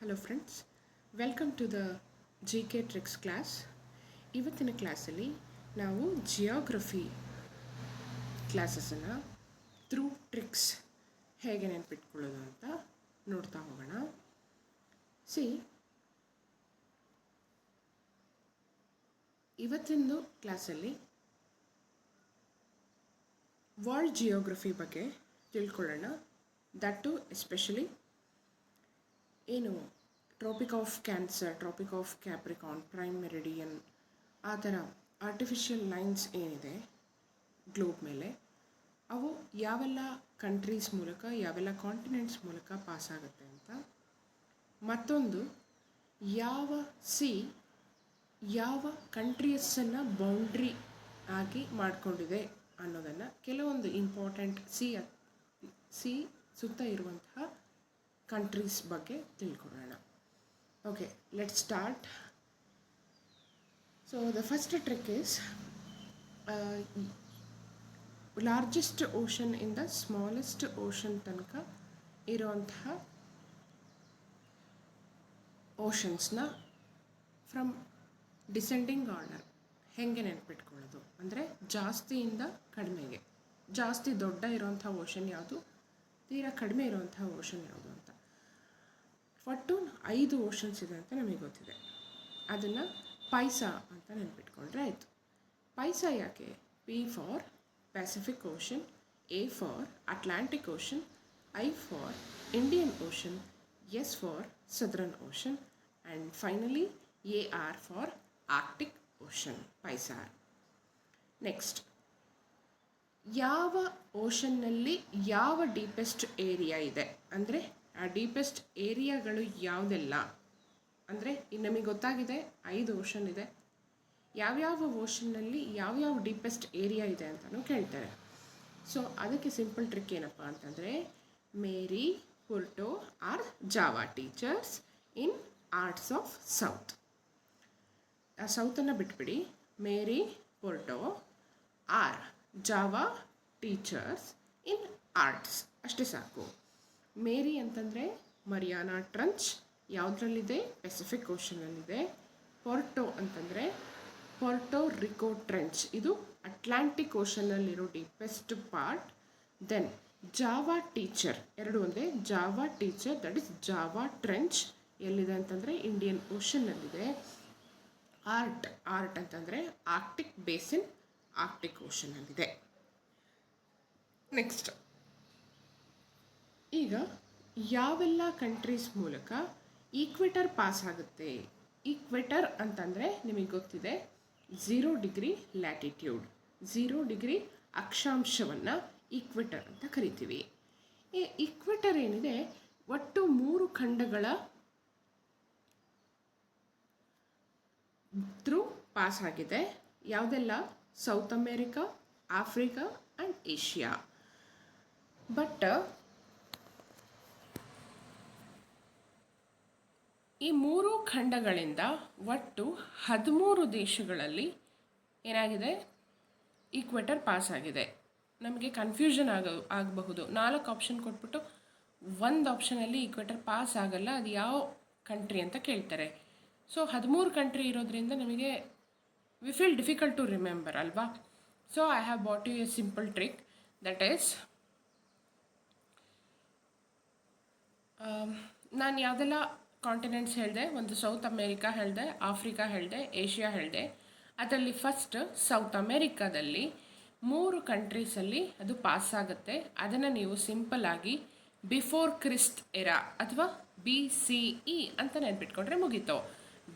Hello friends, welcome to the G K tricks class. ಇವತ್ತಿನ ಕ್ಲಾಸಲ್ಲಿ ನಾವು ಜಿಯೋಗ್ರಫಿ ಕ್ಲಾಸಸನ್ನು ಥ್ರೂ ಟ್ರಿಕ್ಸ್ ಹೇಗೆ ನೆನಪಿಟ್ಕೊಳ್ಳೋದು ಅಂತ ನೋಡ್ತಾ ಹೋಗೋಣ. ಇವತ್ತಿನ ಕ್ಲಾಸಲ್ಲಿ ವರ್ಲ್ಡ್ ಜಿಯೋಗ್ರಫಿ ಬಗ್ಗೆ ತಿಳ್ಕೊಳ್ಳೋಣ. ದಟ್ ಟು ಎಸ್ಪೆಷಲಿ ಏನು Tropic of Cancer, Tropic of Capricorn, prime meridian, ಆ ಥರ ಆರ್ಟಿಫಿಷಿಯಲ್ ಲೈನ್ಸ್ ಏನಿದೆ ಗ್ಲೋಬ್ ಮೇಲೆ, ಅವು ಯಾವೆಲ್ಲ ಕಂಟ್ರೀಸ್ ಮೂಲಕ, ಯಾವೆಲ್ಲ ಕಾಂಟಿನೆಂಟ್ಸ್ ಮೂಲಕ ಪಾಸ್ ಆಗುತ್ತೆ ಅಂತ. ಮತ್ತೊಂದು, ಯಾವ ಯಾವ ಕಂಟ್ರೀಸನ್ನು ಬೌಂಡ್ರಿ ಆಗಿ ಮಾಡಿಕೊಂಡಿದೆ ಅನ್ನೋದನ್ನು, ಕೆಲವೊಂದು ಇಂಪಾರ್ಟೆಂಟ್ ಸಿ ಸುತ್ತ ಇರುವಂತಹ ಕಂಟ್ರೀಸ್ ಬಗ್ಗೆ ತಿಳ್ಕೊಳ್ಳೋಣ. Okay, let's start. So the first trick is largest ocean ಇಂದ ಸ್ಮಾಲೆಸ್ಟ್ ಓಷನ್ ತನಕ ಇರುವಂತಹ ಓಷನ್ಸ್ನ ಫ್ರಮ್ ಡಿಸೆಂಡಿಂಗ್ ಆರ್ಡರ್ ಹೇಗೆ ನೆನಪಿಟ್ಕೊಳ್ಳೋದು ಅಂದರೆ, ಜಾಸ್ತಿಯಿಂದ ಕಡಿಮೆಗೆ. ಜಾಸ್ತಿ ದೊಡ್ಡ ಇರೋವಂಥ ಓಷನ್ ಯಾವುದು, ತೀರಾ ಕಡಿಮೆ ಇರುವಂತಹ ಓಷನ್ ಯಾವುದು ಅಂತ. ಒಟ್ಟು 5 ಓಷನ್ಸ್ ಇದೆ ಅಂತ ನಮಗೆ ಗೊತ್ತಿದೆ. ಅದನ್ನು ಪೈಸಾ ಅಂತ ನೆನಪಿಟ್ಕೊಂಡ್ರೆ ಆಯಿತು. ಪೈಸಾ ಯಾಕೆ? P for Pacific Ocean, A for Atlantic Ocean, I for Indian Ocean, S for Southern Ocean, and finally A R for Arctic Ocean. Paisa. Next, ಯಾವ ಓಷನ್ನಲ್ಲಿ ಯಾವ ಡೀಪೆಸ್ಟ್ ಏರಿಯಾ ಇದೆ ಅಂದರೆ, ಆ ಡೀಪೆಸ್ಟ್ ಏರಿಯಾಗಳು ಯಾವುದೆಲ್ಲ ಅಂದರೆ, ನಮಗೆ ಗೊತ್ತಾಗಿದೆ 5 ಓಷನ್ ಇದೆ. ಯಾವ್ಯಾವ ಓಷನ್ನಲ್ಲಿ ಯಾವ್ಯಾವ ಡೀಪೆಸ್ಟ್ ಏರಿಯಾ ಇದೆ ಅಂತಲೂ ಕೇಳ್ತಾರೆ. ಸೊ ಅದಕ್ಕೆ ಸಿಂಪಲ್ ಟ್ರಿಕ್ ಏನಪ್ಪ ಅಂತಂದರೆ, Mary, Puerto are Java teachers in arts of south. ಆ ಸೌತನ್ನು ಬಿಟ್ಬಿಡಿ. Mary, Puerto are Java teachers in arts ಅಷ್ಟೇ ಸಾಕು. ಮೇರಿ ಅಂತಂದರೆ ಮರಿಯಾನಾ ಟ್ರಂಚ್ ಯಾವುದರಲ್ಲಿದೆ? ಪೆಸಿಫಿಕ್ ಓಷನಲ್ಲಿದೆ. ಪೊರ್ಟೋ ಅಂತಂದರೆ ಪೊರ್ಟೋ ರಿಕೋ ಟ್ರೆಂಚ್, ಇದು ಅಟ್ಲಾಂಟಿಕ್ ಓಷನ್ನಲ್ಲಿರೋ deepest part. Then Java teacher, ಎರಡು ಒಂದೇ. Java teacher, that is Java trench ಎಲ್ಲಿದೆ ಅಂತಂದರೆ ಇಂಡಿಯನ್ ಓಷನ್ನಲ್ಲಿದೆ. ಆರ್ಟ್ ಅಂತಂದರೆ ಆರ್ಕ್ಟಿಕ್ ಬೇಸಿನ್, ಆರ್ಕ್ಟಿಕ್ ಓಷನ್ನಲ್ಲಿದೆ. ನೆಕ್ಸ್ಟ್, ಈಗ ಯಾವೆಲ್ಲ ಕಂಟ್ರೀಸ್ ಮೂಲಕ ಈಕ್ವೆಟರ್ ಪಾಸ್ ಆಗುತ್ತೆ? ಈಕ್ವೆಟರ್ ಅಂತಂದರೆ ನಿಮಗೆ ಗೊತ್ತಿದೆ 0 ಡಿಗ್ರಿ ಲ್ಯಾಟಿಟ್ಯೂಡ್, 0 ಡಿಗ್ರಿ ಅಕ್ಷಾಂಶವನ್ನು ಈಕ್ವೆಟರ್ ಅಂತ ಕರಿತೀವಿ. ಈ ಈಕ್ವೆಟರ್ ಏನಿದೆ ಒಟ್ಟು 3 ಖಂಡಗಳ ಥ್ರೂ ಪಾಸ್ ಆಗಿದೆ. ಯಾವುದೆಲ್ಲ? South America, Africa and Asia. But ಈ 3 ಖಂಡಗಳಿಂದ ಒಟ್ಟು 13 ದೇಶಗಳಲ್ಲಿ ಏನಾಗಿದೆ? ಈಕ್ವೆಟರ್ ಪಾಸ್ ಆಗಿದೆ. ನಮಗೆ ಕನ್ಫ್ಯೂಷನ್ ಆಗಬಹುದು. 4 ಆಪ್ಷನ್ ಕೊಟ್ಬಿಟ್ಟು ಒಂದು ಆಪ್ಷನಲ್ಲಿ ಈಕ್ವೆಟರ್ ಪಾಸ್ ಆಗಲ್ಲ, ಅದು ಯಾವ ಕಂಟ್ರಿ ಅಂತ ಕೇಳ್ತಾರೆ. ಸೊ 13 ಕಂಟ್ರಿ ಇರೋದ್ರಿಂದ ನಮಗೆ we feel difficult to remember ಅಲ್ವಾ? So I have brought you a simple trick, that is, ನಾನು ಯಾವುದೆಲ್ಲ ಕಾಂಟಿನೆಂಟ್ಸ್ ಹೇಳಿದೆ, ಒಂದು ಸೌತ್ ಅಮೇರಿಕಾ ಹೇಳಿದೆ, ಆಫ್ರಿಕಾ ಹೇಳಿದೆ, ಏಷ್ಯಾ ಹೇಳಿದೆ. ಅದರಲ್ಲಿ ಫಸ್ಟ್ ಸೌತ್ ಅಮೇರಿಕಾದಲ್ಲಿ 3 ಕಂಟ್ರೀಸಲ್ಲಿ ಅದು ಪಾಸ್ ಆಗುತ್ತೆ. ಅದನ್ನು ನೀವು ಸಿಂಪಲ್ ಆಗಿ ಬಿಫೋರ್ ಕ್ರಿಸ್ಟ್ ಎರಾ ಅಥವಾ BCE ಅಂತ ನೆನ್ಪಿಟ್ಕೊಂಡ್ರೆ ಮುಗೀತು.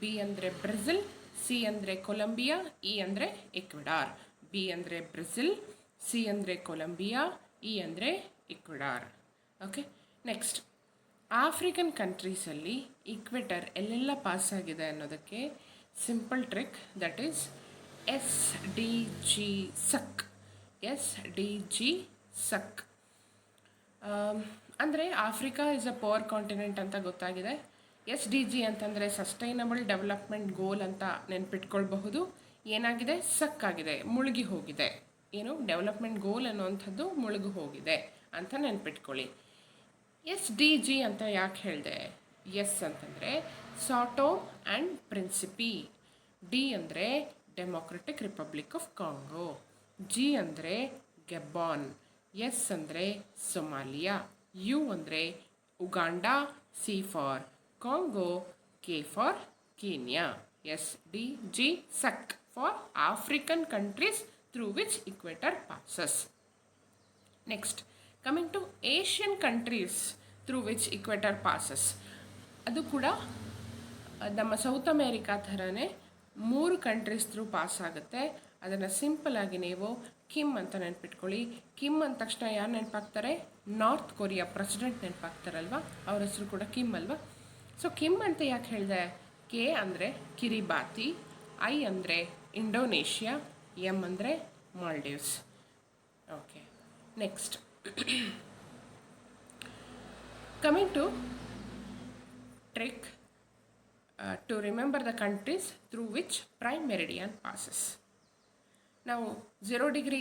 ಬಿ ಅಂದರೆ ಬ್ರೆಜಿಲ್, ಸಿ ಅಂದರೆ ಕೊಲಂಬಿಯಾ, ಇ ಅಂದರೆ ಇಕ್ವೆಡಾರ್. ಬಿ ಅಂದರೆ ಬ್ರೆಜಿಲ್, ಸಿ ಅಂದರೆ ಕೊಲಂಬಿಯಾ, ಇ ಅಂದರೆ ಇಕ್ವೆಡಾರ್. ಓಕೆ, ನೆಕ್ಸ್ಟ್, ಆಫ್ರಿಕನ್ ಕಂಟ್ರೀಸಲ್ಲಿ ಈಕ್ವೆಟರ್ ಎಲ್ಲೆಲ್ಲ ಪಾಸ್ ಆಗಿದೆ ಅನ್ನೋದಕ್ಕೆ simple trick, that is SDG suck. SDG suck ಅಂದರೆ Africa is a power continent ಅಂತ ಗೊತ್ತಾಗಿದೆ. SDG ಅಂತಂದರೆ ಸಸ್ಟೈನಬಲ್ ಡೆವಲಪ್ಮೆಂಟ್ ಗೋಲ್ ಅಂತ ನೆನ್ಪಿಟ್ಕೊಳ್ಬಹುದು. ಏನಾಗಿದೆ? ಸಕ್ ಆಗಿದೆ, ಮುಳುಗಿ ಹೋಗಿದೆ. ಏನು? ಡೆವಲಪ್ಮೆಂಟ್ ಗೋಲ್ ಅನ್ನುವಂಥದ್ದು ಮುಳುಗಿ ಹೋಗಿದೆ ಅಂತ ನೆನ್ಪಿಟ್ಕೊಳ್ಳಿ. SDG ಅಂತ ಯಾಕೆ ಹೇಳಿದೆ? ಎಸ್ ಅಂತಂದರೆ ಸಾಟೋ ಆ್ಯಂಡ್ ಪ್ರಿನ್ಸಿಪಿ. ಡಿ ಅಂದರೆ Democratic Republic of Congo. G ಅಂದರೆ ಗೆಬ್ಬಾನ್. ಎಸ್ ಅಂದರೆ ಸೊಮಾಲಿಯಾ. ಯು ಅಂದರೆ Uganda. C for Congo. K for Kenya. S D G suck for African countries through which equator passes. Next coming to Asian countries through which equator passes. ಅದು ಕೂಡ ನಮ್ಮ south America ಥರನೇ 3 countries through pass ಆಗುತ್ತೆ. ಅದನ್ನು ಸಿಂಪಲ್ಲಾಗಿ ನೀವು Kim ಅಂತ ನೆನ್ಪಿಟ್ಕೊಳ್ಳಿ. ಕಿಮ್ ಅಂದ ತಕ್ಷಣ ಯಾರು ನೆನಪಾಗ್ತಾರೆ? ನಾರ್ತ್ ಕೊರಿಯಾ ಪ್ರೆಸಿಡೆಂಟ್ ನೆನಪಾಗ್ತಾರಲ್ವ, ಅವ್ರ ಹೆಸರು ಕೂಡ ಕಿಮ್ ಅಲ್ವಾ. ಸೊ ಕಿಮ್ ಅಂತ ಯಾಕೆ ಹೇಳಿದೆ? ಕೆ ಅಂದರೆ ಕಿರಿಬಾತಿ, ಐ ಅಂದರೆ ಇಂಡೋನೇಷ್ಯಾ, ಎಮ್ ಅಂದರೆ Maldives. Okay, next coming to trick to remember the countries through which prime meridian passes. ನಾವು 0 ಡಿಗ್ರಿ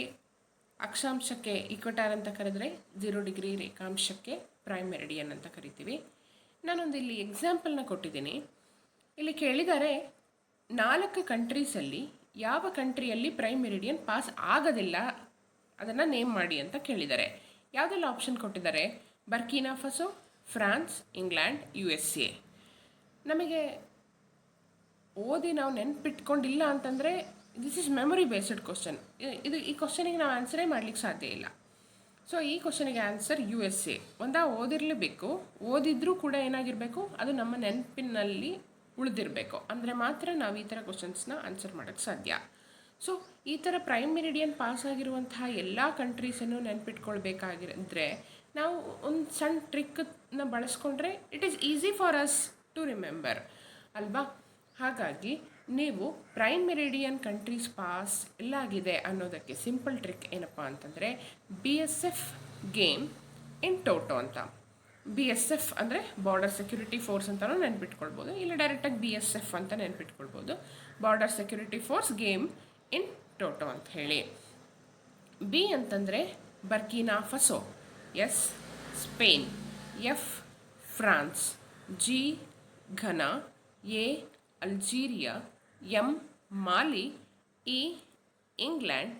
ಅಕ್ಷಾಂಶಕ್ಕೆ ಇಕ್ವಟಾರ್ ಅಂತ ಕರೆದರೆ 0 ಡಿಗ್ರಿ ರೇಖಾಂಶಕ್ಕೆ ಪ್ರೈಮ್ ಮೆರಿಡಿಯನ್ ಅಂತ ಕರಿತೀವಿ. ನಾನೊಂದು ಇಲ್ಲಿ ಎಕ್ಸಾಂಪಲ್ನ ಕೊಟ್ಟಿದ್ದೀನಿ. ಇಲ್ಲಿ ಕೇಳಿದ್ದಾರೆ 4 ಕಂಟ್ರೀಸಲ್ಲಿ ಯಾವ ಕಂಟ್ರಿಯಲ್ಲಿ ಪ್ರೈಮ್ ಮೆರಿಡಿಯನ್ ಪಾಸ್ ಆಗೋದಿಲ್ಲ ಅದನ್ನು ನೇಮ್ ಮಾಡಿ ಅಂತ ಕೇಳಿದ್ದಾರೆ. ಯಾವುದೆಲ್ಲ ಆಪ್ಷನ್ ಕೊಟ್ಟಿದ್ದಾರೆ? ಬರ್ಕಿನಾ ಫಸೋ, ಫ್ರಾನ್ಸ್, ಇಂಗ್ಲೆಂಡ್, USA. ನಮಗೆ ಓದಿ ನಾವು ನೆನ್ಪಿಟ್ಕೊಂಡಿಲ್ಲ ಅಂತಂದರೆ this is memory based question. ಈ ಕ್ವಶನಿಗೆ ನಾವು ಆನ್ಸರೇ ಮಾಡಲಿಕ್ಕೆ ಸಾಧ್ಯ ಇಲ್ಲ. ಸೊ ಈ ಕ್ವಶನಿಗೆ ಆನ್ಸರ್ USA. ಒಂದಾ ಓದಿರಲೇಬೇಕು, ಓದಿದ್ರೂ ಕೂಡ ಏನಾಗಿರಬೇಕು, ಅದು ನಮ್ಮ ನೆನಪಿನಲ್ಲಿ ಉಳಿದಿರಬೇಕು. ಅಂದರೆ ಮಾತ್ರ ನಾವು ಈ ಥರ ಕ್ವಶನ್ಸ್ನ ಆನ್ಸರ್ ಮಾಡೋಕ್ಕೆ ಸಾಧ್ಯ. ಸೊ ಈ ಥರ ಪ್ರೈಮ್ ಮೆರಿಡಿಯನ್ ಪಾಸ್ ಆಗಿರುವಂತಹ ಎಲ್ಲ ಕಂಟ್ರೀಸನ್ನು ನೆನ್ಪಿಟ್ಕೊಳ್ಬೇಕಾಗಿದ್ರೆ ನಾವು ಒಂದು ಸಣ್ಣ ಟ್ರಿಕ್ಕನ್ನು ಬಳಸ್ಕೊಂಡ್ರೆ it is easy for us to remember ಅಲ್ವಾ. ಹಾಗಾಗಿ ನೀವು ಪ್ರೈಮ್ ಮೆರಿಡಿಯನ್ ಕಂಟ್ರೀಸ್ ಪಾಸ್ ಎಲ್ಲಾಗಿದೆ ಅನ್ನೋದಕ್ಕೆ ಸಿಂಪಲ್ ಟ್ರಿಕ್ ಏನಪ್ಪ ಅಂತಂದರೆ BSF ಗೇಮ್ ಇನ್ ಟೋಟೋ ಅಂತ. BSF ಅಂದರೆ ಬಾರ್ಡರ್ ಸೆಕ್ಯೂರಿಟಿ ಫೋರ್ಸ್ ಅಂತಲೂ ನೆನ್ಪಿಟ್ಕೊಳ್ಬೋದು, ಇಲ್ಲ ಡೈರೆಕ್ಟಾಗಿ BSF ಅಂತ ನೆನ್ಪಿಟ್ಕೊಳ್ಬೋದು. Border security force game in toto ಅಂತ ಹೇಳಿ. ಬಿ ಅಂತಂದರೆ Burkina Faso, S Spain, F France, G Ghana, A Algeria, M Mali, E England,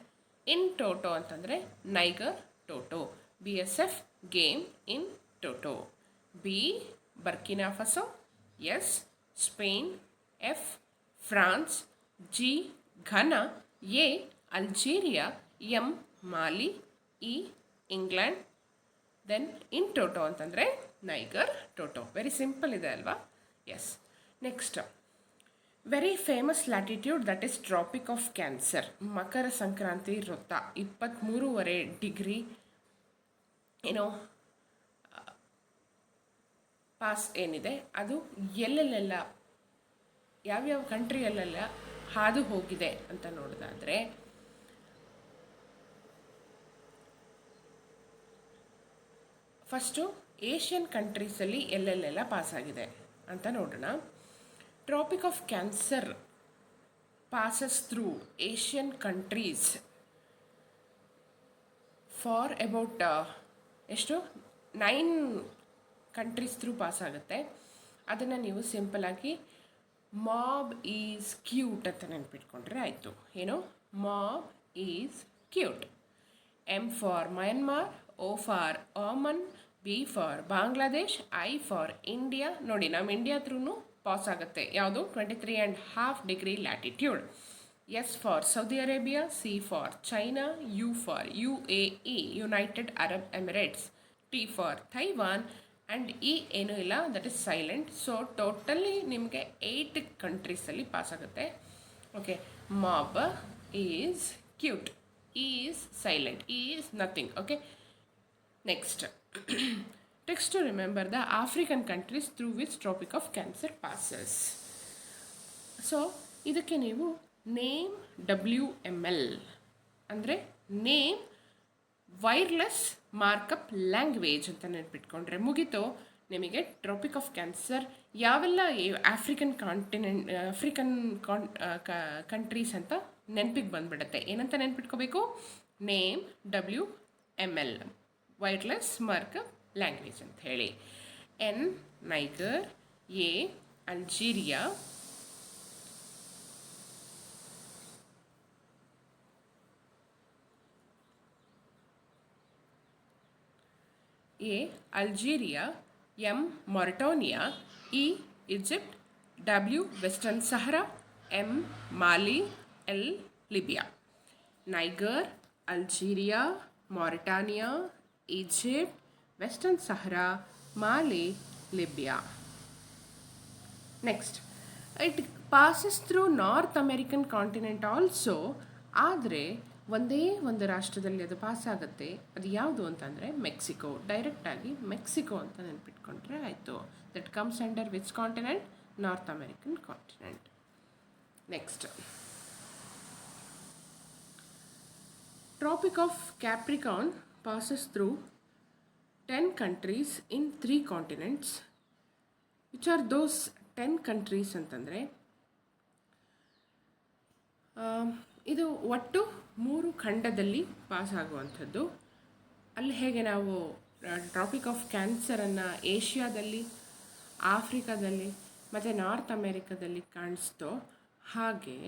in toto ಅಂತಂದರೆ Niger toto. BSF game in toto. B Burkina Faso, S Spain, F France, G Ghana, A Algeria, M Mali, E England, then in toto ಅಂತಂದರೆ Niger toto. Very simple ಇದೆ ಅಲ್ವಾ. Yes, next very famous latitude that is tropic of cancer. ಮಕರ ಸಂಕ್ರಾಂತಿ ವೃತ್ತ 23.5 degree ಏನೋ pass ಏನಿದೆ ಅದು ಎಲ್ಲೆಲ್ಲೆಲ್ಲ ಯಾವ್ಯಾವ ಕಂಟ್ರಿಯಲ್ಲೆಲ್ಲ ಹಾದು ಹೋಗಿದೆ ಅಂತ ನೋಡೋದಾದರೆ ಫಸ್ಟು ಏಷ್ಯನ್ ಕಂಟ್ರೀಸಲ್ಲಿ ಎಲ್ಲೆಲ್ಲೆಲ್ಲ ಪಾಸಾಗಿದೆ ಅಂತ ನೋಡೋಣ. Tropic of Cancer passes through Asian countries for about 9 countries through pass ಆಗುತ್ತೆ. ಅದನ್ನು ನೀವು ಸಿಂಪಲಾಗಿ ಮಾಬ್ ಈಸ್ ಕ್ಯೂಟ್ ಅಂತ ನೆನ್ಪಿಟ್ಕೊಂಡ್ರೆ ಆಯಿತು. ಏನು? Mob is cute. M for Myanmar, O for Oman, B for Bangladesh, I for India. ನೋಡಿ, ನಮ್ಮ ಇಂಡಿಯಾ ಥ್ರೂ ಪಾಸ್ ಆಗುತ್ತೆ. ಯಾವುದು? 23.5 degree latitude. S for Saudi Arabia, C for China, U for UAE, United Arab Emirates, T for Taiwan, and E ಏನೂ ಇಲ್ಲ, that is silent. So totally ನಿಮಗೆ 8 ಕಂಟ್ರೀಸಲ್ಲಿ pass ಆಗುತ್ತೆ. Okay, mob is cute, E is silent, E is nothing. Okay, next tricks to remember the African countries through which tropic of cancer passes. So ಇದಕ್ಕೆ ನೀವು name WML ಅಂದರೆ name wireless markup language ಅಂತ ನೆನ್ಪಿಟ್ಕೊಂಡ್ರೆ ಮುಗೀತು. ನಿಮಗೆ tropic of cancer ಯಾವೆಲ್ಲ African countries ಅಂತ ನೆನಪಿಗೆ ಬಂದುಬಿಡುತ್ತೆ. ಏನಂತ ನೆನ್ಪಿಟ್ಕೋಬೇಕು? Name WML wireless markup language ಅಂತ ಹೇಳಿ. N Niger, A Algeria, A Algeria, M Mauritania, E Egypt, W western Sahara, M Mali, L Libya. Niger, Algeria, Mauritania, Egypt, western Sahara, Mali, Libya. Next, it passes through north American continent also. ಆದರೆ ಒಂದೇ ಒಂದು ರಾಷ್ಟ್ರದಲ್ಲಿ ಅದು pass ಆಗುತ್ತೆ. ಅದು ಯಾವುದು ಅಂತಂದರೆ Mexico. ಡೈರೆಕ್ಟಾಗಿ ಮೆಕ್ಸಿಕೋ ಅಂತ ನೆನ್ಪಿಟ್ಕೊಂಡ್ರೆ ಆಯಿತು. That comes under which continent? North American continent. Next, Tropic of Capricorn passes through 10 countries in 3 continents. Which are those 10 countries ಅಂತಂದರೆ, ಇದು ಒಟ್ಟು 3 ಖಂಡದಲ್ಲಿ ಪಾಸ್ ಆಗುವಂಥದ್ದು. ಅಲ್ಲಿ ಹೇಗೆ ನಾವು ಟ್ರಾಪಿಕ್ ಆಫ್ ಕ್ಯಾನ್ಸರನ್ನು ಏಷ್ಯಾದಲ್ಲಿ, ಆಫ್ರಿಕಾದಲ್ಲಿ ಮತ್ತು ನಾರ್ತ್ ಅಮೇರಿಕಾದಲ್ಲಿ ಕಾಣಿಸ್ತೋ, ಹಾಗೆ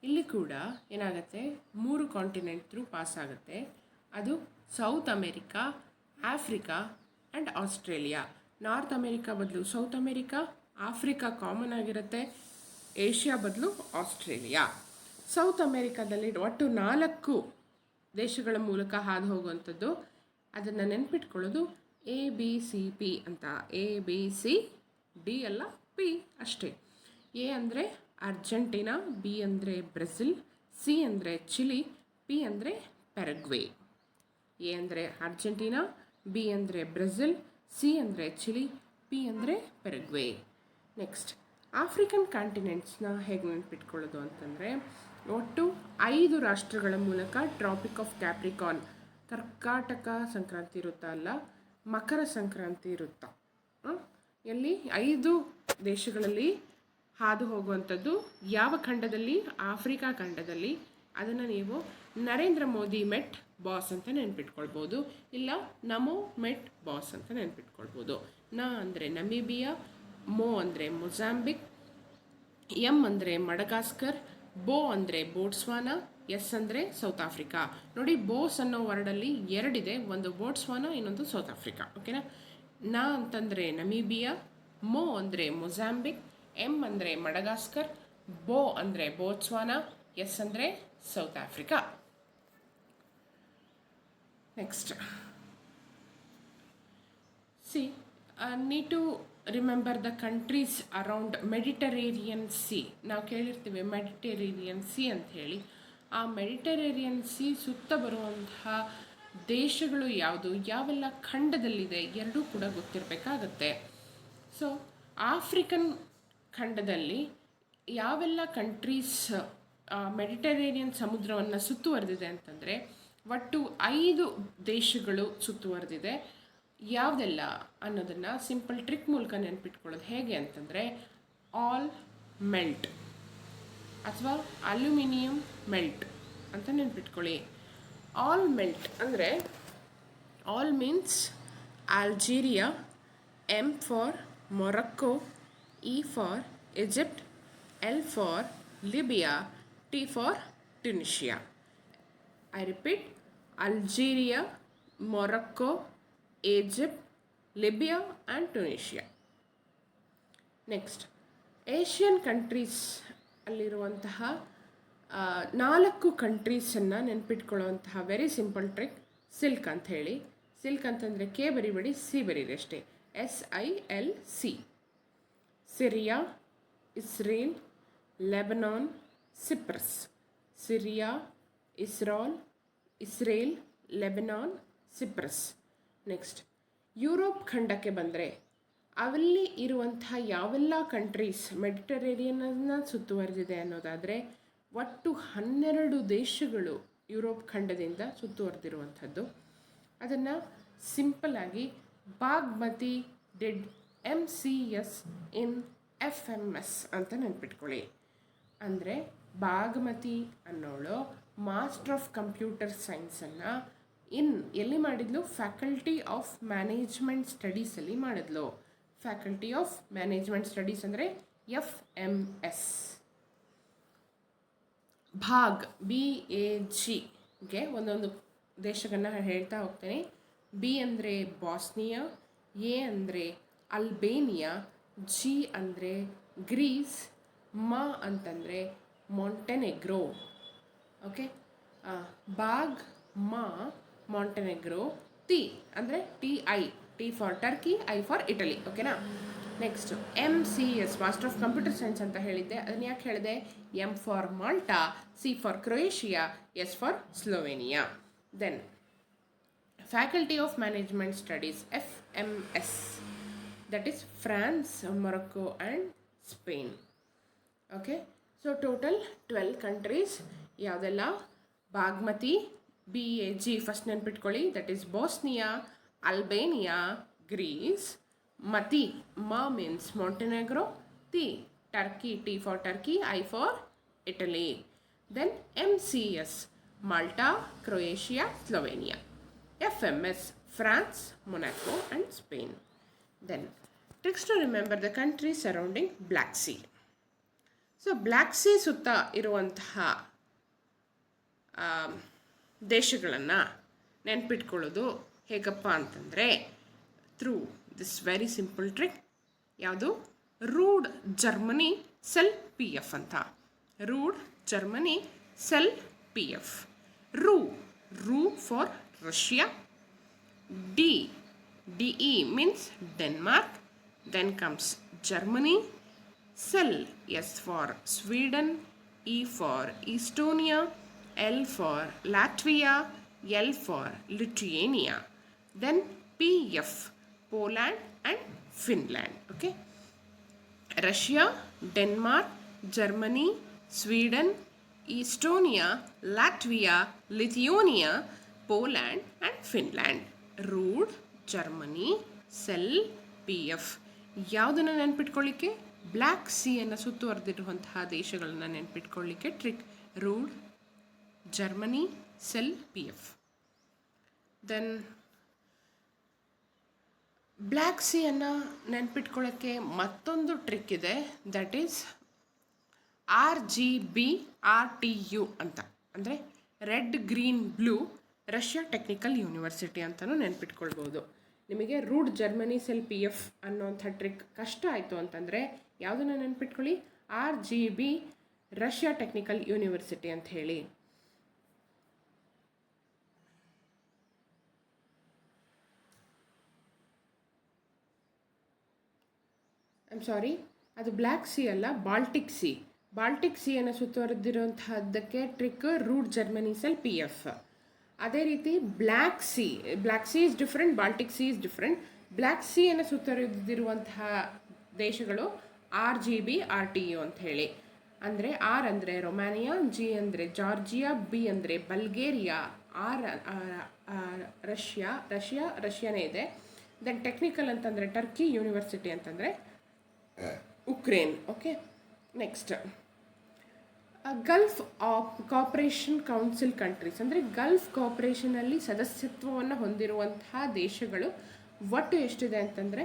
ಇಲ್ಲಿ ಕೂಡ ಏನಾಗುತ್ತೆ, 3 ಕಾಂಟಿನೆಂಟ್ ಥ್ರೂ ಪಾಸ್ ಆಗುತ್ತೆ. ಅದು south America, Africa and Australia. North America ಬದಲು ಸೌತ್ ಅಮೇರಿಕಾ, ಆಫ್ರಿಕಾ ಕಾಮನ್ ಆಗಿರುತ್ತೆ, ಏಷ್ಯಾ ಬದಲು ಆಸ್ಟ್ರೇಲಿಯಾ. ಸೌತ್ ಅಮೇರಿಕಾದಲ್ಲಿ ಒಟ್ಟು 4 ದೇಶಗಳ ಮೂಲಕ ಹಾದು ಹೋಗುವಂಥದ್ದು. ಅದನ್ನು ನೆನ್ಪಿಟ್ಕೊಳ್ಳೋದು ABCP ಅಂತ. ABCD ಅಲ್ಲ, P ಅಷ್ಟೇ. ಎ ಅಂದರೆ ಅರ್ಜೆಂಟೀನಾ, ಬಿ ಅಂದರೆ ಬ್ರೆಜಿಲ್, ಸಿ ಅಂದರೆ ಚಿಲಿ, ಪಿ ಅಂದರೆ ಪೆರಗ್ವೆ. ಎ ಅಂದರೆ ಅರ್ಜೆಂಟೀನಾ, ಬಿ ಅಂದರೆ ಬ್ರೆಜಿಲ್, ಸಿ ಅಂದರೆ ಚಿಲಿ, ಪಿ ಅಂದರೆ ಪೆರಗ್ವೆ. ನೆಕ್ಸ್ಟ್, ಆಫ್ರಿಕನ್ ಕಾಂಟಿನೆಂಟ್ಸ್ನ ಹೇಗೆ ನೆನ್ಪಿಟ್ಕೊಳ್ಳೋದು ಅಂತಂದರೆ, ಒಟ್ಟು 5 ರಾಷ್ಟ್ರಗಳ ಮೂಲಕ ಟ್ರಾಪಿಕ್ ಆಫ್ ಕ್ಯಾಪ್ರಿಕಾನ್, ಕರ್ಕಾಟಕ ಸಂಕ್ರಾಂತಿ ಇರುತ್ತಾ ಅಲ್ಲ, ಮಕರ ಸಂಕ್ರಾಂತಿ ಇರುತ್ತಾ, ಎಲ್ಲಿ 5 ದೇಶಗಳಲ್ಲಿ ಹಾದು ಹೋಗುವಂಥದ್ದು. ಯಾವ ಖಂಡದಲ್ಲಿ? ಆಫ್ರಿಕಾ ಖಂಡದಲ್ಲಿ. ಅದನ್ನು ನೀವು ನರೇಂದ್ರ ಮೋದಿ ಮೆಟ್ ಬಾಸ್ ಅಂತ ನೆನ್ಪಿಟ್ಕೊಳ್ಬೋದು, ಇಲ್ಲ ನಮೋ ಮೆಟ್ ಬಾಸ್ ಅಂತ ನೆನ್ಪಿಟ್ಕೊಳ್ಬೋದು. ನ ಅಂದರೆ ನಮೀಬಿಯಾ, ಮೋ ಅಂದರೆ ಮೊಜಾಂಬಿಕ್, ಎಂ ಅಂದರೆ ಮಡಗಾಸ್ಕರ್, ಬೋ ಅಂದರೆ ಬೋಟ್ಸ್ವಾನಾ, ಎಸ್ ಅಂದರೆ ಸೌತ್ ಆಫ್ರಿಕಾ. ನೋಡಿ, ಬೋಸ್ ಅನ್ನೋ ವರ್ಡಲ್ಲಿ 2 ಇದೆ, ಒಂದು ಬೋಟ್ಸ್ವಾನಾ, ಇನ್ನೊಂದು ಸೌತ್ ಆಫ್ರಿಕಾ. ಓಕೆನಾ? ನ ಅಂತಂದರೆ ನಮೀಬಿಯಾ, ಮೋ ಅಂದರೆ ಮೊಜಾಂಬಿಕ್, ಎಂ ಅಂದರೆ ಮಡಗಾಸ್ಕರ್, ಬೋ ಅಂದರೆ ಬೋಟ್ಸ್ವಾನಾ, ಎಸ್ ಅಂದರೆ south Africa. Next, need to remember the countries around Mediterranean Sea. ನಾವು ಕೇಳಿರ್ತೀವಿ ಮೆಡಿಟರೇನಿಯನ್ ಸಿ ಅಂತ ಹೇಳಿ. ಆ ಮೆಡಿಟರೇನಿಯನ್ ಸಿ ಸುತ್ತ ಬರುವಂತಹ ದೇಶಗಳು ಯಾವುದು, ಯಾವೆಲ್ಲ ಖಂಡದಲ್ಲಿದೆ, ಎರಡೂ ಕೂಡ ಗೊತ್ತಿರಬೇಕಾಗತ್ತೆ. ಸೊ ಆಫ್ರಿಕನ್ ಖಂಡದಲ್ಲಿ ಯಾವೆಲ್ಲ ಕಂಟ್ರೀಸ್ ಮೆಡಿಟರೇನಿಯನ್ ಸಮುದ್ರವನ್ನು ಸುತ್ತುವರೆದಿದೆ ಅಂತಂದರೆ, ಒಟ್ಟು 5 ದೇಶಗಳು ಸುತ್ತುವರೆದಿದೆ. ಯಾವುದೆಲ್ಲ ಅನ್ನೋದನ್ನು ಸಿಂಪಲ್ ಟ್ರಿಕ್ ಮೂಲಕ ನೆನ್ಪಿಟ್ಕೊಳ್ಳೋದು ಹೇಗೆ ಅಂತಂದರೆ, ಆಲ್ ಮೆಲ್ಟ್ ಅಥವಾ ಅಲ್ಯೂಮಿನಿಯಂ ಮೆಲ್ಟ್ ಅಂತ ನೆನ್ಪಿಟ್ಕೊಳ್ಳಿ. ಆಲ್ ಮೆಲ್ಟ್ ಅಂದರೆ, Al means Algeria, M for Morocco, E for Egypt, L for Libya, T for Tunisia. I repeat, Algeria, Morocco, Egypt, Libya and Tunisia. Next, Asian countries ಅಲ್ಲಿರುವಂತಹ 4 ಕಂಟ್ರೀಸನ್ನು ನೆನ್ಪಿಟ್ಕೊಳ್ಳುವಂತಹ very simple trick silk ಅಂತ ಹೇಳಿ. Silk ಅಂತಂದರೆ K ಬರಿಬೇಡಿ, C ಬರೀರಿ ಅಷ್ಟೇ. SILC. Syria, Israel, Lebanon, Cyprus. Syria, Israel, Lebanon, Cyprus. Next, Europe ಖಂಡಕ್ಕೆ ಬಂದರೆ ಅಲ್ಲಿ ಇರುವಂತಹ ಯಾವೆಲ್ಲ ಕಂಟ್ರೀಸ್ ಮೆಡಿಟರೇನಿಯನ್ನ ಸುತ್ತುವರೆದಿದೆ ಅನ್ನೋದಾದರೆ, ಒಟ್ಟು 12 ದೇಶಗಳು ಯುರೋಪ್ ಖಂಡದಿಂದ ಸುತ್ತುವರೆದಿರುವಂಥದ್ದು. ಅದನ್ನು ಸಿಂಪಲ್ಲಾಗಿ Bagmati did MCS in FMS ಅಂತ ನೆನ್ಪಿಟ್ಕೊಳ್ಳಿ. ಅಂದರೆ ಬಾಗ್ಮತಿ ಅನ್ನೋಳು ಮಾಸ್ಟರ್ ಆಫ್ ಕಂಪ್ಯೂಟರ್ ಸೈನ್ಸನ್ನು ಎಲ್ಲಿ ಮಾಡಿದ್ಲು? ಫ್ಯಾಕಲ್ಟಿ ಆಫ್ ಮ್ಯಾನೇಜ್ಮೆಂಟ್ ಸ್ಟಡೀಸಲ್ಲಿ ಮಾಡಿದ್ಲು. ಫ್ಯಾಕಲ್ಟಿ ಆಫ್ ಮ್ಯಾನೇಜ್ಮೆಂಟ್ ಸ್ಟಡೀಸ್ ಅಂದರೆ FMS. ಭಾಗ್ BAGಗೆ ಒಂದೊಂದು ದೇಶಗಳನ್ನ ಹೇಳ್ತಾ ಹೋಗ್ತೇನೆ. B ಅಂದರೆ ಬಾಸ್ನಿಯಾ, A ಅಂದರೆ ಅಲ್ಬೇನಿಯಾ, G ಅಂದರೆ ಗ್ರೀಸ್, ಮ ಅಂತಂದರೆ ಮಾಂಟೆನೆಗ್ರೋ. ಓಕೆ, ಬಾಗ್, ಮ, ಮಾಂಟೆನೆಗ್ರೋ, ಟಿ ಅಂದರೆ T for Turkey, I for Italy. ಓಕೆನಾ. Next MCS master of computer science ಅಂತ ಹೇಳಿದ್ದೆ. ಅದನ್ನು ಯಾಕೆ ಹೇಳಿದೆ? M for Malta, C for Croatia, S for Slovenia. Then faculty of management studies FMS, that is France, Morocco and Spain. Okay, so total 12 countries. ಯಾವುದೆಲ್ಲ? Bagmati, BAG first ನೆನ್ಪಿಟ್ಕೊಳ್ಳಿ, that is Bosnia, Albania, Greece. ಮತಿ, ಮ means Montenegro, ತಿ Turkey, T for Turkey, I for Italy. Then MCS Malta, Croatia, Slovenia. FMS France, Monaco and Spain. Then tricks to remember the country surrounding Black Sea. So Black Sea ಸುತ್ತ ಇರುವಂತಹ ದೇಶಗಳನ್ನು ನೆನ್ಪಿಟ್ಕೊಳ್ಳೋದು ಹೇಗಪ್ಪ ಅಂತಂದರೆ through this very simple trick. ಯಾವುದು? Rude Germany sell PF ಅಂತ. Rude Germany sell PF. Ru for Russia, DE means Denmark. Then comes Germany. Cell, S for Sweden, E for Estonia, L for Latvia, L for Lithuania. Then PF, Poland and Finland. Okay. Russia, Denmark, Germany, Sweden, Estonia, Latvia, Lithuania, Poland and Finland. Rude Germany sell PF. ಯಾವುದನ್ನು ನೆನ್ಪಿಟ್ಕೊಳ್ಳಿಕ್ಕೆ? Black ಸಿಯನ್ನು ಸುತ್ತುವರೆದಿರುವಂತಹ ದೇಶಗಳನ್ನು ನೆನ್ಪಿಟ್ಕೊಳ್ಳಿಕ್ಕೆ trick. Rude Germany sell PF. Then black ಸಿಯನ್ನು ನೆನ್ಪಿಟ್ಕೊಳ್ಳೋಕ್ಕೆ ಮತ್ತೊಂದು trick ಇದೆ, ದಟ್ ಈಸ್ RGBRTU ಅಂತ. ಅಂದರೆ red green blue Russia technical university ಅಂತಲೂ ನೆನ್ಪಿಟ್ಕೊಳ್ಬೋದು. ನಿಮಗೆ ರೂಡ್ ಜರ್ಮನಿ ಸೆಲ್ PF ಅನ್ನೋಂಥ ಟ್ರಿಕ್ ಕಷ್ಟ ಆಯಿತು ಅಂತಂದರೆ ಯಾವುದನ್ನು ನೆನ್ಪಿಟ್ಕೊಳ್ಳಿ? RGB ರಷ್ಯಾ ಟೆಕ್ನಿಕಲ್ ಯೂನಿವರ್ಸಿಟಿ ಅಂತ ಹೇಳಿ. ಸಾರಿ, ಅದು ಬ್ಲ್ಯಾಕ್ ಸಿ ಅಲ್ಲ, ಬಾಲ್ಟಿಕ್ ಸಿ. ಬಾಲ್ಟಿಕ್ ಸಿಯನ್ನು ಸುತ್ತುವರೆದಿರುವಂತಹದ್ದಕ್ಕೆ trick rude Germany sell PF. ಅದೇ ರೀತಿ black sea is different, Baltic sea is different. Black ಸಿಯನ್ನು ಸುತ್ತುವರೆದಿರುವಂತಹ ದೇಶಗಳು RGBRTU ಅಂತ ಹೇಳಿ. ಅಂದರೆ R ಅಂದರೆ ರೊಮ್ಯಾನಿಯಾ, G ಅಂದರೆ ಜಾರ್ಜಿಯಾ, B ಅಂದರೆ ಬಲ್ಗೇರಿಯಾ, ರಷ್ಯಾನೇ ಇದೆ. ದೆನ್ ಟೆಕ್ನಿಕಲ್ ಅಂತಂದರೆ ಟರ್ಕಿ, ಯೂನಿವರ್ಸಿಟಿ ಅಂತಂದರೆ Ukraine. Okay, next gulf cooperation council countries ಅಂದರೆ ಗಲ್ಫ್ ಕೋಆಪರೇಷನಲ್ಲಿ ಸದಸ್ಯತ್ವವನ್ನು ಹೊಂದಿರುವಂತಹ ದೇಶಗಳು ಒಟ್ಟು ಎಷ್ಟಿದೆ ಅಂತಂದರೆ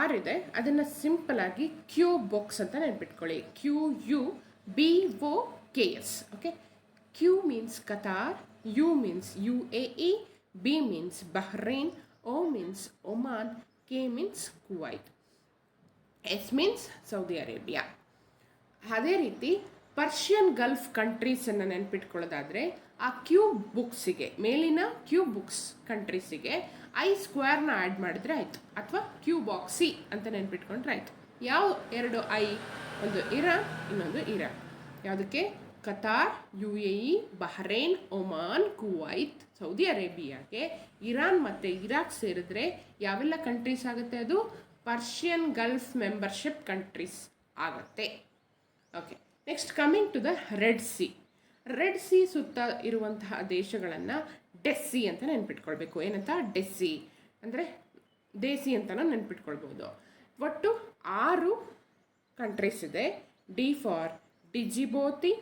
6 ಇದೆ. ಅದನ್ನು ಸಿಂಪಲಾಗಿ QBOX ಅಂತ ನೆನ್ಪಿಟ್ಕೊಳ್ಳಿ. QUBOKS. Okay, Q means Qatar, U means UAE, B means Bahrain, O means Oman, K means Kuwait, S means Saudi Arabia. ಅದೇ ರೀತಿ ಪರ್ಷಿಯನ್ ಗಲ್ಫ್ ಕಂಟ್ರೀಸನ್ನು ನೆನ್ಪಿಟ್ಕೊಳ್ಳೋದಾದರೆ ಆ QBOXಗೆ, ಮೇಲಿನ QBOX ಕಂಟ್ರೀಸಿಗೆ I² ಆ್ಯಡ್ ಮಾಡಿದ್ರೆ ಆಯಿತು, ಅಥವಾ QBOX ಅಂತ ನೆನ್ಪಿಟ್ಕೊಂಡ್ರೆ ಆಯಿತು. ಯಾವ 2 I? ಒಂದು ಇರಾನ್, ಇನ್ನೊಂದು ಇರಾನ್. ಯಾವುದಕ್ಕೆ? Qatar, UAE, Bahrain, Oman, Kuwait, Saudi ಅರೇಬಿಯಾಗೆ ಇರಾನ್ ಮತ್ತು ಇರಾಕ್ ಸೇರಿದ್ರೆ ಯಾವೆಲ್ಲ ಕಂಟ್ರೀಸ್ ಆಗುತ್ತೆ? ಅದು ಪರ್ಷಿಯನ್ ಗಲ್ಫ್ ಮೆಂಬರ್ಶಿಪ್ ಕಂಟ್ರೀಸ್ ಆಗುತ್ತೆ. Okay, next coming to the Red Sea. Red Sea ಸುತ್ತ ಇರುವಂತಹ ದೇಶಗಳನ್ನು ಡೆಸ್ಸಿ ಅಂತ ನೆನ್ಪಿಟ್ಕೊಳ್ಬೇಕು. ಏನಂತ? ಡೆಸ್ಸಿ ಅಂದರೆ ದೇಸಿ ಅಂತಲೂ ನೆನ್ಪಿಟ್ಕೊಳ್ಬೋದು. ಒಟ್ಟು 6 ಕಂಟ್ರೀಸ್ ಇದೆ. D for Djibouti,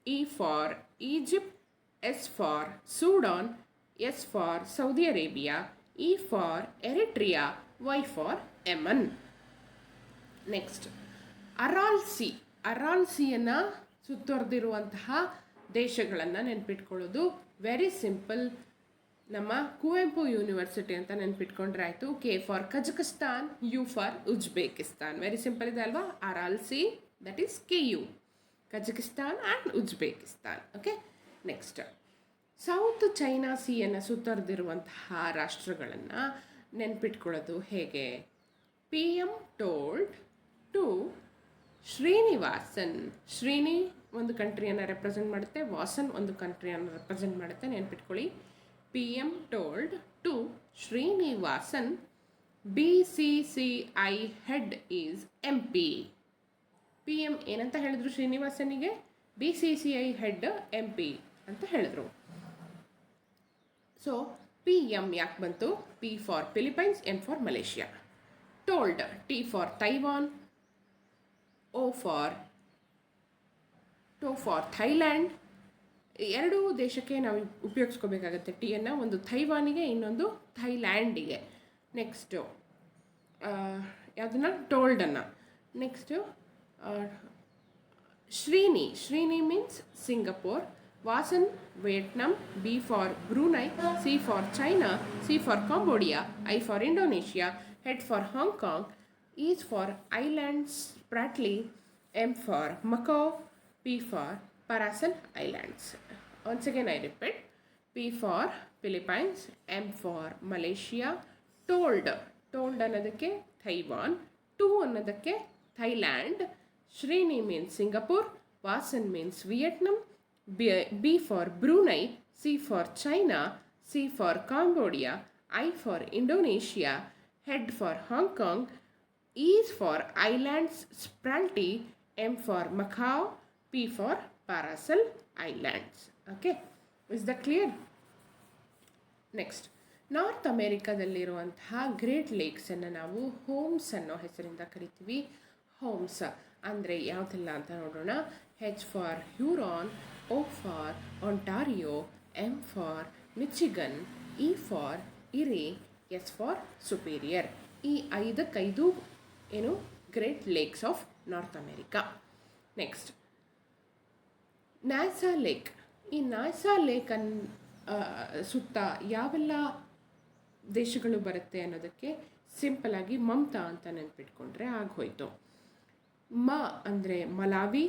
E for Egypt, S for Sudan, S for Saudi Arabia, E for Eritrea, Y for Yemen. Next Aral ಸಿಯನ್ನು ಸುತ್ತುವರೆದಿರುವಂತಹ ದೇಶಗಳನ್ನು ನೆನ್ಪಿಟ್ಕೊಳ್ಳೋದು ವೆರಿ ಸಿಂಪಲ್. ನಮ್ಮ ಕುವೆಂಪು ಯೂನಿವರ್ಸಿಟಿ ಅಂತ ನೆನ್ಪಿಟ್ಕೊಂಡ್ರೆ ಆಯಿತು. K for Kazakhstan, U for Uzbekistan. Very simple ಇದೆ ಅಲ್ವಾ? Aral sea, that is KU, Kazakhstan and Uzbekistan. Okay, next south China ಸಿಯನ್ನು ಸುತ್ತುವರೆದಿರುವಂತಹ ರಾಷ್ಟ್ರಗಳನ್ನು ನೆನ್ಪಿಟ್ಕೊಳ್ಳೋದು ಹೇಗೆ? PM told to Srinivasan. Srini ಒಂದು ಕಂಟ್ರಿಯನ್ನು ರೆಪ್ರೆಸೆಂಟ್ ಮಾಡುತ್ತೆ, ವಾಸನ್ ಒಂದು ಕಂಟ್ರಿಯನ್ನು ರೆಪ್ರೆಸೆಂಟ್ ಮಾಡುತ್ತೆ, ನೆನ್ಪಿಟ್ಕೊಳ್ಳಿ. PM told to Srinivasan BCCI head is MP. PM ಏನಂತ ಹೇಳಿದ್ರು ಶ್ರೀನಿವಾಸನಿಗೆ? BCCI ಹೆಡ್ MP ಅಂತ ಹೇಳಿದ್ರು. ಸೊ PM ಯಾಕೆ ಬಂತು? P for Philippines, M for Malaysia. Told, T for Taiwan, O for Thailand. ಎರಡೂ ದೇಶಕ್ಕೆ ನಾವು ಉಪಯೋಗಿಸ್ಕೋಬೇಕಾಗತ್ತೆ ಟಿಯನ್ನು. ಒಂದು ಥೈವಾನಿಗೆ, ಇನ್ನೊಂದು ಥೈಲ್ಯಾಂಡಿಗೆ. ನೆಕ್ಸ್ಟು ಯಾವುದನ್ನು? ಟೋಲ್ಡನ್ನು. Next Srini means Singapore, Vasan Vietnam, B for Brunei, C for China, C for Cambodia, I for Indonesia, H for Hong Kong, E for islands Spratly, M for Macau, P for Paracel Islands. Once again I repeat, P for Philippines, M for Malaysia, told ಅನ್ನೋದಕ್ಕೆ Taiwan, to ಅನ್ನೋದಕ್ಕೆ Thailand, Srini means Singapore, Vasan means Vietnam, B for Brunei, C for China, C for Cambodia, I for Indonesia, head for Hong Kong, E for Islands Spratly, M for Macau, P for Paracel Islands. Okay, is that clear? Next, north ಅಮೇರಿಕಾದಲ್ಲಿರುವಂತಹ great ಲೇಕ್ಸನ್ನು ನಾವು homes ಅನ್ನೋ ಹೆಸರಿಂದ ಕರಿತೀವಿ. Homes ಅಂದರೆ ಯಾವುದೆಲ್ಲ ಅಂತ ನೋಡೋಣ. H for Huron, O for Ontario, M for Michigan, E for Erie, S for superior. ಈ 5 ಏನು great lakes of north America. Next, Nyasa lake. ಈ ನ್ಯಾಸಾ ಲೇಕನ್ನು ಸುತ್ತ ಯಾವೆಲ್ಲ ದೇಶಗಳು ಬರುತ್ತೆ ಅನ್ನೋದಕ್ಕೆ ಸಿಂಪಲಾಗಿ ಮಮತಾ ಅಂತ ನೆನ್ಪಿಟ್ಕೊಂಡ್ರೆ ಆಗೋಯ್ತು. ಮ ಅಂದರೆ ಮಲಾವಿ,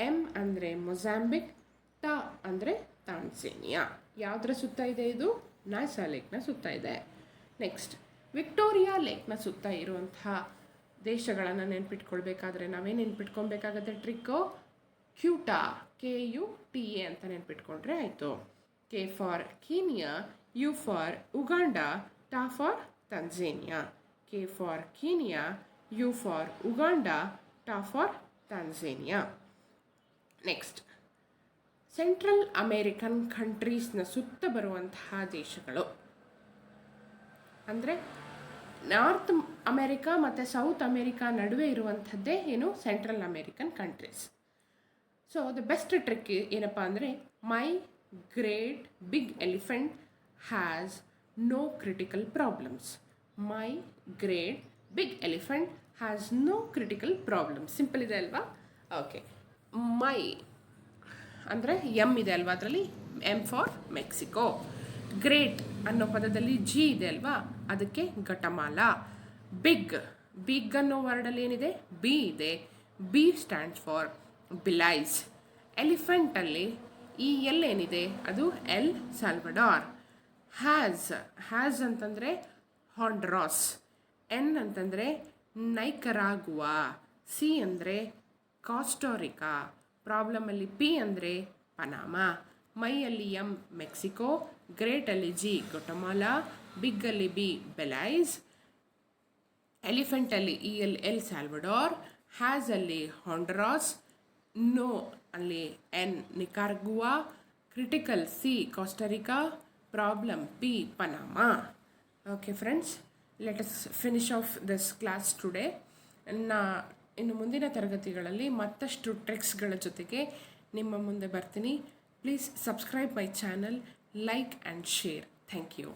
M ಅಂದರೆ ಮೊಜಾಂಬಿಕ್, ಟ ಅಂದರೆ ತಾನ್ಸೇನಿಯಾ. ಯಾವುದರ ಸುತ್ತ ಇದೆ ಇದು? ನ್ಯಾಸಾ ಲೇಕ್ನ ಸುತ್ತ ಇದೆ. ನೆಕ್ಸ್ಟ್, ವಿಕ್ಟೋರಿಯಾ ಲೇಕ್ನ ಸುತ್ತ ಇರುವಂತಹ ದೇಶಗಳನ್ನು ನೆನ್ಪಿಟ್ಕೊಳ್ಬೇಕಾದ್ರೆ ನಾವೇನು ನೆನ್ಪಿಟ್ಕೊಬೇಕಾಗತ್ತೆ? ಟ್ರಿಕ್ಕೋ ಕ್ಯೂಟಾ, KUTA ಅಂತ ನೆನ್ಪಿಟ್ಕೊಂಡ್ರೆ ಆಯಿತು. K for Kenya, U for Uganda, T for Tanzania. K for Kenya, U for Uganda, T for Tanzania. Next, central American ಕಂಟ್ರೀಸ್ನ ಸುತ್ತ ಬರುವಂತಹ ದೇಶಗಳು ಅಂದರೆ ನಾರ್ತ್ ಅಮೇರಿಕಾ ಮತ್ತು ಸೌತ್ ಅಮೇರಿಕಾ ನಡುವೆ ಇರುವಂಥದ್ದೇ ಏನು? Central American countries. So the best trick ಏನಪ್ಪ ಅಂದರೆ, my great big elephant has no critical problems. My great big elephant has no critical problems. Simple ಇದೆ ಅಲ್ವಾ? ಓಕೆ, ಮೈ ಅಂದರೆ M ಇದೆ ಅಲ್ವಾ ಅದರಲ್ಲಿ? M for Mexico. ಗ್ರೇಟ್ ಅನ್ನೋ ಪದದಲ್ಲಿ G ಇದೆ ಅಲ್ವಾ? ಅದಕ್ಕೆ ಗಟಮಾಲ. ಬಿಗ್ ಅನ್ನೋ ವರ್ಡಲ್ಲಿ ಏನಿದೆ? B ಇದೆ. B stands for Belize. ಎಲಿಫೆಂಟಲ್ಲಿ L ಏನಿದೆ? ಅದು L ಸಾಲ್ವಡಾರ್. ಹ್ಯಾಸ್ ಅಂತಂದರೆ ಹಾಂಡ್ರಾಸ್. N ಅಂತಂದರೆ ನೈಕರಾಗುವಾ. C ಅಂದರೆ ಕಾಸ್ಟೋರಿಕಾ. ಪ್ರಾಬ್ಲಮಲ್ಲಿ P ಅಂದರೆ ಪನಾಮಾ. ಮೈಯಲ್ಲಿ M ಮೆಕ್ಸಿಕೋ, ಗ್ರೇಟಲ್ಲಿ G ಗೊಟಮಾಲಾ, ಬಿಗ್ಗಲ್ಲಿ B ಬೆಲೈಸ್, ಎಲಿಫೆಂಟಲ್ಲಿ ಎಲ್ ಸಾಲ್ವಡಾರ್, ಹ್ಯಾಸಲ್ಲಿ ಹಾಂಡ್ರಾಸ್, ನೋ ಅಲ್ಲಿ N Nicaragua, critical C Costa Rica, problem P Panama. Okay friends, let us finish off this class today. ಇನ್ನು ಮುಂದಿನ ತರಗತಿಗಳಲ್ಲಿ ಮತ್ತಷ್ಟು ಟ್ರಿಕ್ಸ್ಗಳ ಜೊತೆಗೆ ನಿಮ್ಮ ಮುಂದೆ ಬರ್ತೀನಿ. Please subscribe my channel, like and share. Thank you.